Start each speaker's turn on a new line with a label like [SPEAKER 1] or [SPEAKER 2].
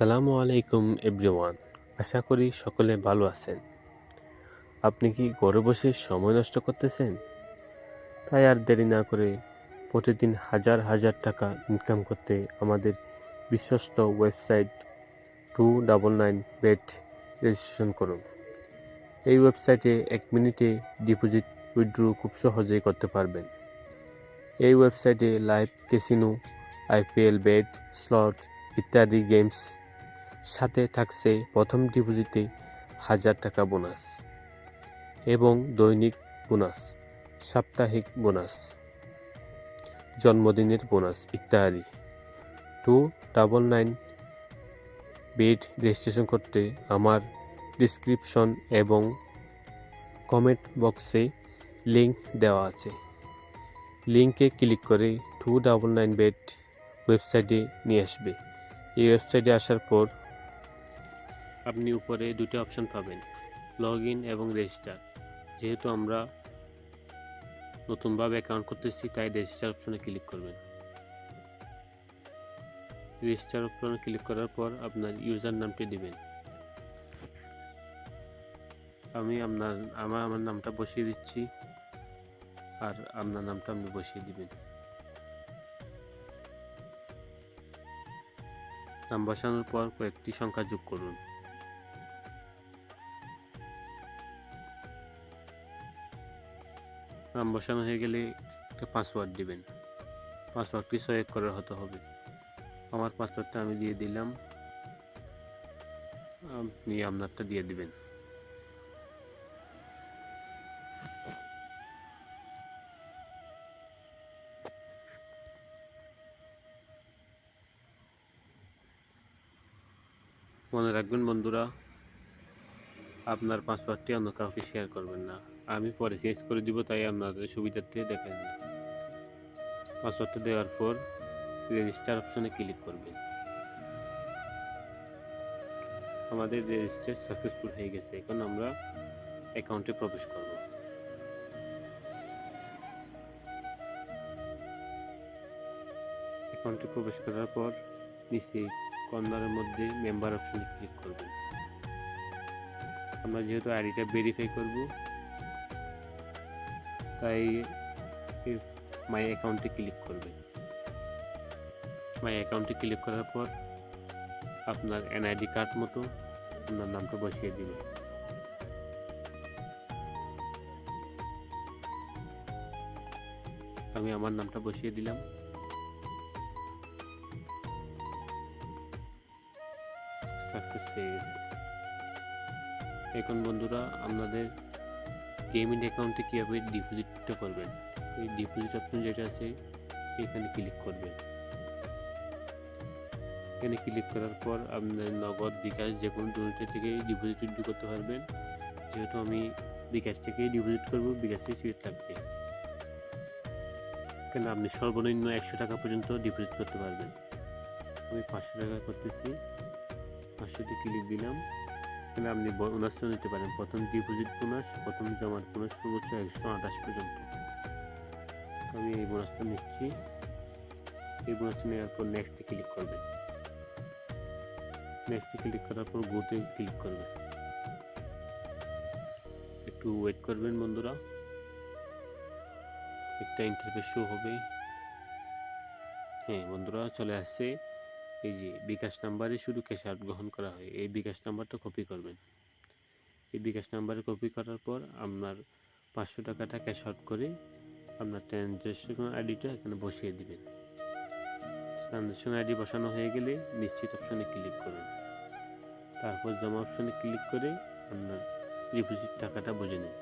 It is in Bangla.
[SPEAKER 1] আসসালামু আলাইকুম এভরিওয়ান। আশা করি সকলে ভালো আছেন। আপনি কি ঘরে বসে সময় নষ্ট করতেছেন? তাই আর দেরি না করে প্রতিদিন হাজার হাজার টাকা ইনকাম করতে আমাদের বিশ্বস্ত ওয়েবসাইট 299bet রেজিস্ট্রেশন করুন। এই ওয়েবসাইটে 1 মিনিটে ডিপোজিট উইথড্র খুব সহজেই করতে পারবেন। এই ওয়েবসাইটে live casino, IPL bet, slot ইত্যাদি গেমস সাথে থাকছে প্রথম ডিপোজিটে 1000 টাকা বোনাস এবং দৈনিক বোনাস, সাপ্তাহিক বোনাস, জন্মদিনের বোনাস ইত্যাদি। 299bet রেজিস্ট্রেশন করতে আমার ডিসক্রিপশন এবং কমেন্ট বক্সে লিংক দেওয়া আছে। লিংকে ক্লিক করে 299bet ওয়েবসাইটে নিয়ে আসবে। এই ওয়েবসাইটে আসার পর আপনি উপরে দুটো অপশন পাবেন, লগ ইন এবং রেজিস্টার। যেহেতু আমরা নতুনভাবে অ্যাকাউন্ট করতেছি তাই রেজিস্টার অপশনে ক্লিক করবেন। রেজিস্টার অপশনে ক্লিক করার পর আপনার ইউজার নামটি দিবেন। আমি আমার নামটা বসিয়ে দিচ্ছি আর আপনার নামটা আপনি বসিয়ে দিবেন। নাম বসানোর পর কয়েকটি সংখ্যা যোগ করুন। নাম বসানো হয়ে গেলে একটা পাসওয়ার্ড দিবেন। পাসওয়ার্ডটি সহায়ক করার হতে হবে। আমার পাসওয়ার্ডটা আমি দিয়ে দিলাম, আপনি আপনারটা দিয়ে দিবেন। মনে রাখবেন বন্ধুরা, আপনার পাসওয়ার্ডটি অন্য কাউকে শেয়ার করবেন না। আমি পরে চেঞ্জ করে দিব, তাই আপনাদের সুবিধার্থে দেখেন না। পাসওয়ার্ডটা দেওয়ার পর রেজিস্টার অপশনে ক্লিক করবেন। আমাদের রেজিস্টার সাকসেসফুল হয়ে গেছে। এখন আমরা অ্যাকাউন্টে প্রবেশ করব। অ্যাকাউন্টে প্রবেশ করার পর নিচে কর্নারের মধ্যে মেম্বার অপশনে ক্লিক করবেন। আমরা যেহেতু আইডিটা ভেরিফাই করব তাই মাই অ্যাকাউন্টে ক্লিক করবেন। মাই অ্যাকাউন্টে ক্লিক করার পর আপনার এনআইডি কার্ড মতো আপনার নামটা বসিয়ে দিবেন। আমি আমার নামটা বসিয়ে দিলাম। সাকসেস হয়ে গেছে। এখন বন্ধুরা, আপনাদের গেমিং অ্যাকাউন্টে কীভাবে ডিপোজিটটা করবেন, এই ডিপোজিট অপশন যেটা আছে এখানে ক্লিক করবেন। এখানে ক্লিক করার পর আপনার নগদ, বিকাশ যে কোনো দুটো থেকে ডিপোজিট উইথড্র করতে পারবেন। যেহেতু আমি বিকাশ থেকেই ডিপোজিট করব, বিকাশ থেকে সিট থাকবে। এখানে আপনি সর্বনিম্ন 100 টাকা পর্যন্ত ডিপোজিট করতে পারবেন। আমি 500 টাকা করতেছি, 500তে ক্লিক দিলাম। এখানে আপনি বোনাসও নিতে পারেন। প্রথম ডিপোজিট বোনাস, প্রথম জমার বোনাস সর্বোচ্চ 128 পর্যন্ত। আমি এই বোনাসটা নিচ্ছি। এই বোনাসটা নেওয়ার পর নেক্সটে ক্লিক করবেন। নেক্সটে ক্লিক করার পর গোতে ক্লিক করবেন। একটু ওয়েট করবেন বন্ধুরা, একটা ইন্টারফেস শো হবে। হ্যাঁ বন্ধুরা, চলে আসছে। এই যে বিকাশ নাম্বারে শুধু ক্যাশ আউট গ্রহণ করা হয়, এই বিকাশ নাম্বারটা কপি করবেন। এই বিকাশ নাম্বারে কপি করার পর আপনার 500 টাকাটা ক্যাশ আউট করে আপনার ট্রানজ্যাকশন আইডিটা এখানে বসিয়ে দিবেন। ট্রানজ্যাকশন আইডি বসানো হয়ে গেলে নিশ্চিত অপশনে ক্লিক করুন। তারপর জমা অপশনে ক্লিক করে আপনার ডিপোজিট টাকাটা বুঝে নিন।